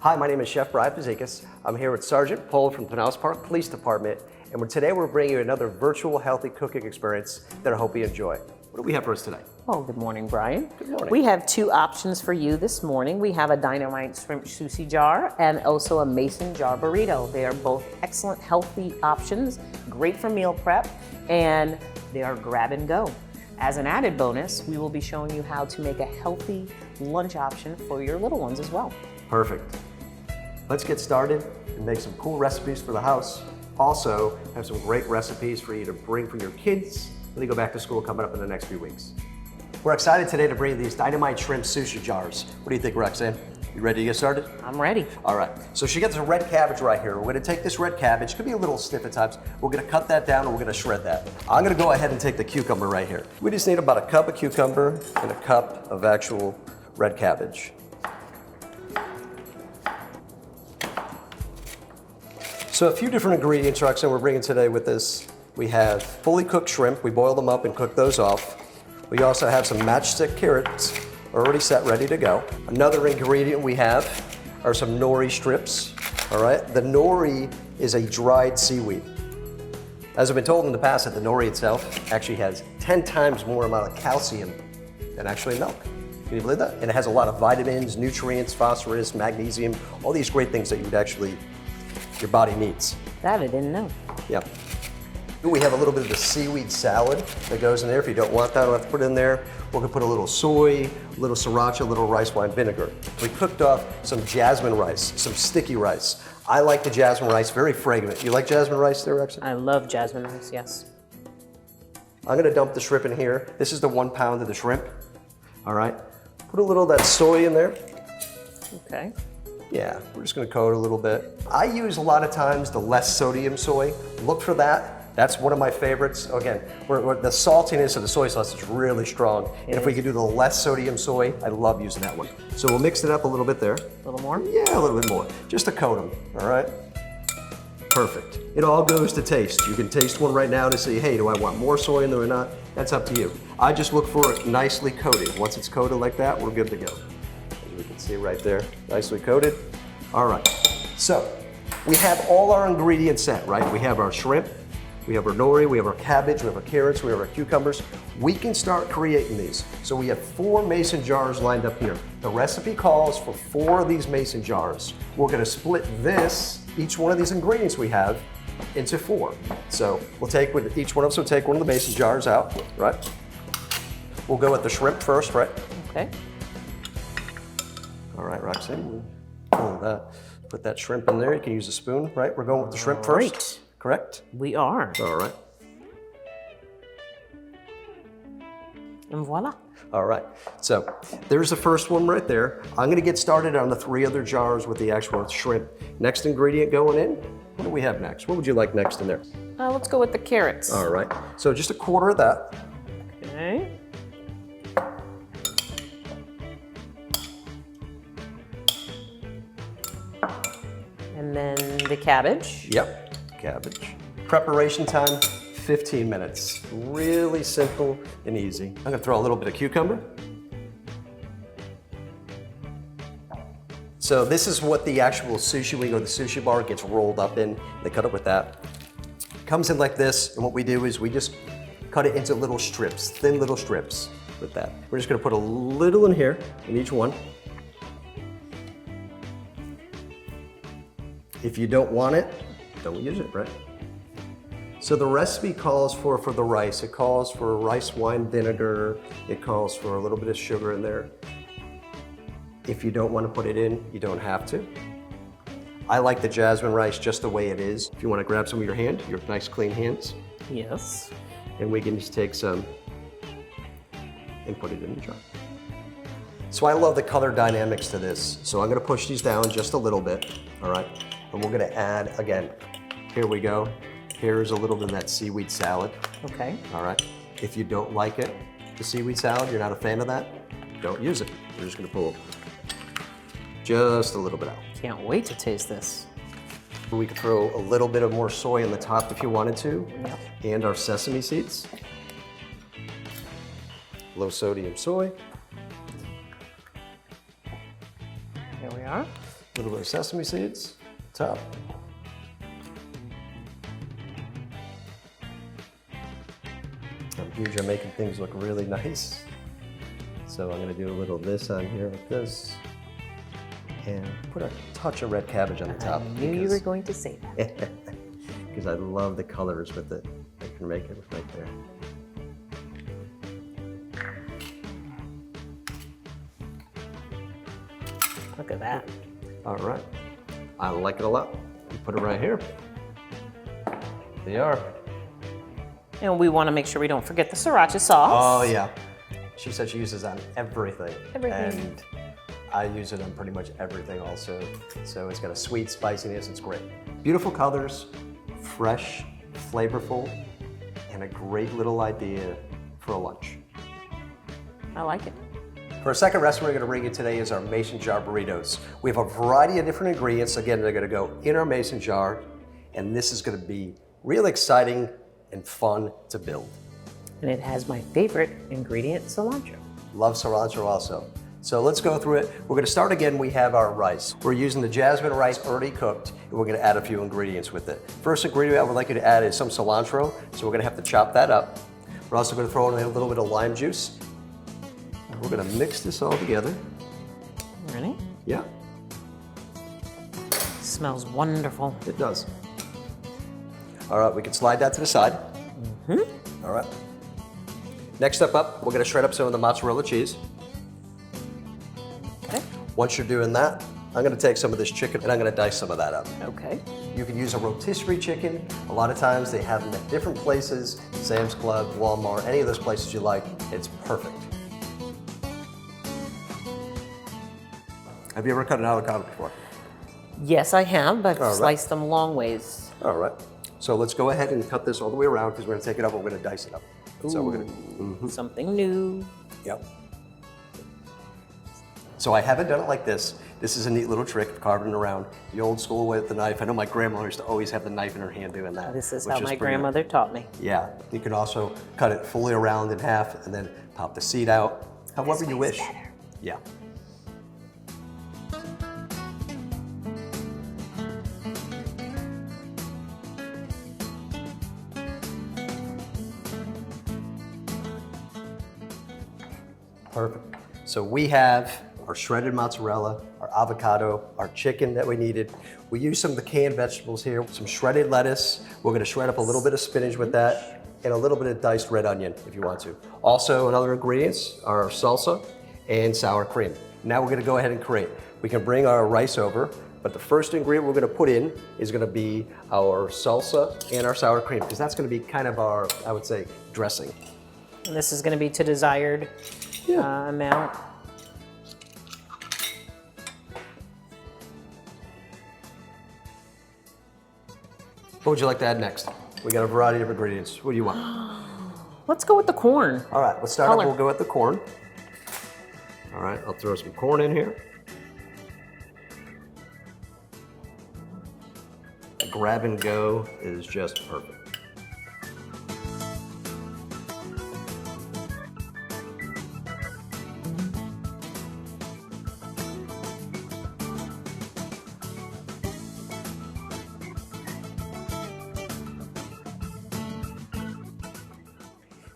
Hi, my name is Chef Brian Fazekas. I'm here with Sergeant Paul from Pinellas Park Police Department, and today we're bringing you another virtual healthy cooking experience that I hope you enjoy. What do we have for us today? Well, good morning, Brian. Good morning. We have two options for you this morning. We have a Dynamite Shrimp Sushi Jar and also a Mason Jar Burrito. They are both excellent, healthy options, great for meal prep, and they are grab and go. As an added bonus, we will be showing you how to make a healthy lunch option for your little ones as well. Perfect. Let's get started and make some cool recipes for the house. Also, have some great recipes for you to bring for your kids when they go back to school coming up in the next few weeks. We're excited today to bring these Dynamite Shrimp Sushi Jars. What do you think, Roxanne? You ready to get started? I'm ready. All right, so she gets a red cabbage right here. We're gonna take this red cabbage, could be a little stiff at times. We're gonna cut that down and we're gonna shred that. I'm gonna go ahead and take the cucumber right here. We just need about a cup of cucumber and a cup of actual red cabbage. So a few different ingredients, Roxanne, we're bringing today with this. We have fully cooked shrimp. We boil them up and cook those off. We also have some matchstick carrots already set, ready to go. Another ingredient we have are some nori strips, all right? The nori is a dried seaweed. As I've been told in the past that the nori itself actually has 10 times more amount of calcium than actually milk. Can you believe that? And it has a lot of vitamins, nutrients, phosphorus, magnesium, all these great things that you would actually, your body needs. That I didn't know. Yep. We have a little bit of the seaweed salad that goes in there. If you don't want that, I don't have to put it in there. We're gonna put a little soy, a little sriracha, a little rice wine vinegar. We cooked off some jasmine rice, some sticky rice. I like the jasmine rice, very fragrant. You like jasmine rice there, Rexon? I love jasmine rice, yes. I'm gonna dump the shrimp in here. This is the 1 pound of the shrimp, all right? Put a little of that soy in there. Okay. Yeah, we're just gonna coat a little bit. I use a lot of times the less sodium soy. Look for that. That's one of my favorites. Again, the saltiness of the soy sauce is really strong. And if we could do the less sodium soy, I love using that one. So we'll mix it up a little bit there. A little more? Yeah, a little bit more. Just to coat them, all right? Perfect. It all goes to taste. You can taste one right now to say, hey, do I want more soy in there or not? That's up to you. I just look for it nicely coated. Once it's coated like that, we're good to go. As we can see right there, nicely coated. All right, so we have all our ingredients set, right? We have our shrimp, we have our nori, we have our cabbage, we have our carrots, we have our cucumbers. We can start creating these. So we have 4 mason jars lined up here. The recipe calls for 4 of these mason jars. We're gonna split this, each one of these ingredients we have, into 4. So we'll take with each one of us, will take one of the mason jars out, right? We'll go with the shrimp first, right? Okay. All right, Roxanne, put that shrimp in there. You can use a spoon, right? We're going with the shrimp first. Right. Correct? We are. All right. And voila. All right. So there's the first one right there. I'm gonna get started on the 3 other jars with the actual shrimp. Next ingredient going in. What do we have next? What would you like next in there? Let's go with the carrots. All right. So just a quarter of that. Okay. And then the cabbage. Yep, cabbage. Preparation time, 15 minutes. Really simple and easy. I'm gonna throw a little bit of cucumber. So this is what the actual sushi, when you go to the sushi bar, gets rolled up in. They cut it with that. Comes in like this, and what we do is we just cut it into little strips, thin little strips with that. We're just gonna put a little in here, in each one. If you don't want it, don't use it, right? So the recipe calls for the rice, it calls for rice wine vinegar, it calls for a little bit of sugar in there. If you don't want to put it in, you don't have to. I like the jasmine rice just the way it is. If you want to grab some of your nice clean hands. Yes. And we can just take some and put it in the jar. So I love the color dynamics to this. So I'm gonna push these down just a little bit, all right? And we're gonna add, again, here we go. Here's a little bit of that seaweed salad. Okay. All right. If you don't like it, the seaweed salad, you're not a fan of that, don't use it. We're just gonna pull just a little bit out. Can't wait to taste this. We could throw a little bit of more soy on the top if you wanted to, Yep. and our sesame seeds. Low sodium soy. Here we are. A little bit of sesame seeds, top. I'm huge on making things look really nice. So I'm gonna do a little of this on here like this. And put a touch of red cabbage on the top. I knew you were going to say that. Because I love the colors with it. I can make it right there. Look at that. All right. I like it a lot. You put it right here. They are. And we want to make sure we don't forget the sriracha sauce. Oh, yeah. She said she uses on everything. Everything. And I use it on pretty much everything also. So it's got a sweet spiciness. It's great. Beautiful colors, fresh, flavorful, and a great little idea for a lunch. I like it. For our second recipe we're going to bring you today is our mason jar burritos. We have a variety of different ingredients. Again, they're going to go in our mason jar, and this is going to be real exciting and fun to build. And it has my favorite ingredient, cilantro. Love cilantro also. So let's go through it. We're going to start again. We have our rice. We're using the jasmine rice already cooked, and we're going to add a few ingredients with it. First ingredient I would like you to add is some cilantro, so we're going to have to chop that up. We're also going to throw in a little bit of lime juice. We're going to mix this all together. Ready? Yeah, Smells wonderful. it does. All right, we can slide that to the side. All right. Next step up, we're going to shred up some of the mozzarella cheese. Okay. Once you're doing that, I'm going to take some of this chicken and I'm going to dice some of that up. Okay. You can use a rotisserie chicken. A lot of times they have them at different places, Sam's Club, Walmart, any of those places you like. It's perfect. Have you ever cut an avocado before? Yes, I have, but All right. sliced them long ways. All right. So let's go ahead and cut this all the way around because we're going to take it up and we're going to dice it up. So we're going to, Something new. yep. So I haven't done it like this. This is a neat little trick, carving it around the old school way with the knife. I know my grandmother used to always have the knife in her hand doing that. This is which how my pretty grandmother taught me. Yeah, you can also cut it fully around in half and then pop the seed out, however you wish. Yeah. Perfect. So we have our shredded mozzarella, our avocado, our chicken that we needed. We used some of the canned vegetables here, some shredded lettuce. We're gonna shred up a little bit of spinach with that and a little bit of diced red onion if you want to. Also, another ingredients are salsa and sour cream. Now we're gonna go ahead and create. We can bring our rice over, but the first ingredient we're gonna put in is gonna be our salsa and our sour cream, because that's gonna be kind of our, I would say, dressing. And this is going to be to desired amount. What would you like to add next? We got a variety of ingredients. What do you want? Let's go with the corn. All right, let's start up. Color. We'll go with the corn. All right, I'll throw some corn in here. A grab and go is just perfect.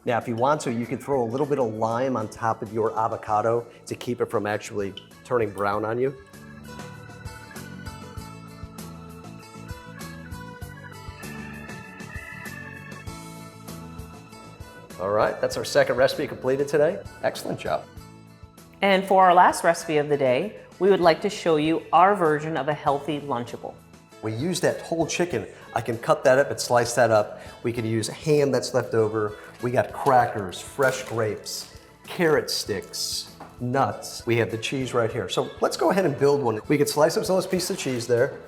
Now, if you want to, you can throw a little bit of lime on top of your avocado to keep it from actually turning brown on you. All right, that's our second recipe completed today. Excellent job. And for our last recipe of the day, we would like to show you our version of a healthy Lunchable. We use that whole chicken. I can cut that up and slice that up. We can use ham that's left over. We got crackers, fresh grapes, carrot sticks, nuts. We have the cheese right here. So let's go ahead and build one. We can slice up some of those pieces of cheese there.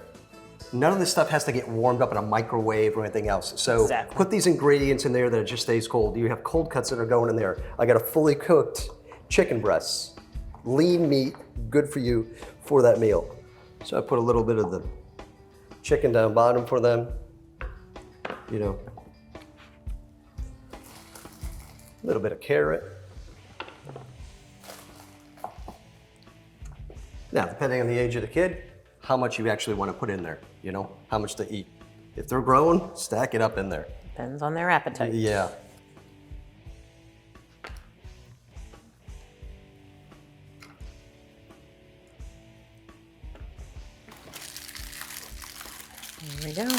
None of this stuff has to get warmed up in a microwave or anything else. So Exactly. put these ingredients in there that it just stays cold. You have cold cuts that are going in there. I got a fully cooked chicken breasts, lean meat, good for you for that meal. So I put a little bit of the chicken down bottom for them, you know. A little bit of carrot. Now, depending on the age of the kid, how much you actually want to put in there, you know, how much to eat. If they're growing, stack it up in there. Depends on their appetite. Yeah. There we go.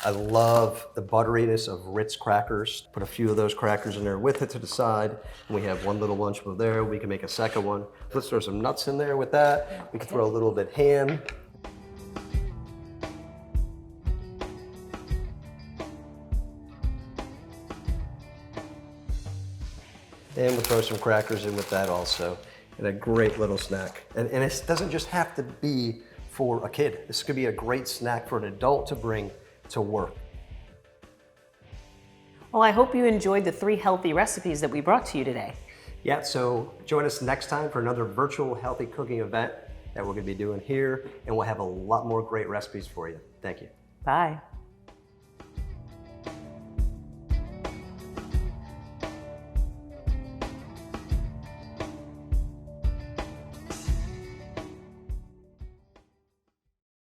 I love the butteriness of Ritz crackers. Put a few of those crackers in there with it to the side. And we have one little Lunchable there. We can make a second one. Let's throw some nuts in there with that. We can throw a little bit ham. And we'll throw some crackers in with that also. And a great little snack. And it doesn't just have to be for a kid. This could be a great snack for an adult to bring to work. Well, I hope you enjoyed the 3 healthy recipes that we brought to you today. Yeah, so join us next time for another virtual healthy cooking event that we're gonna be doing here, and we'll have a lot more great recipes for you. Thank you. Bye.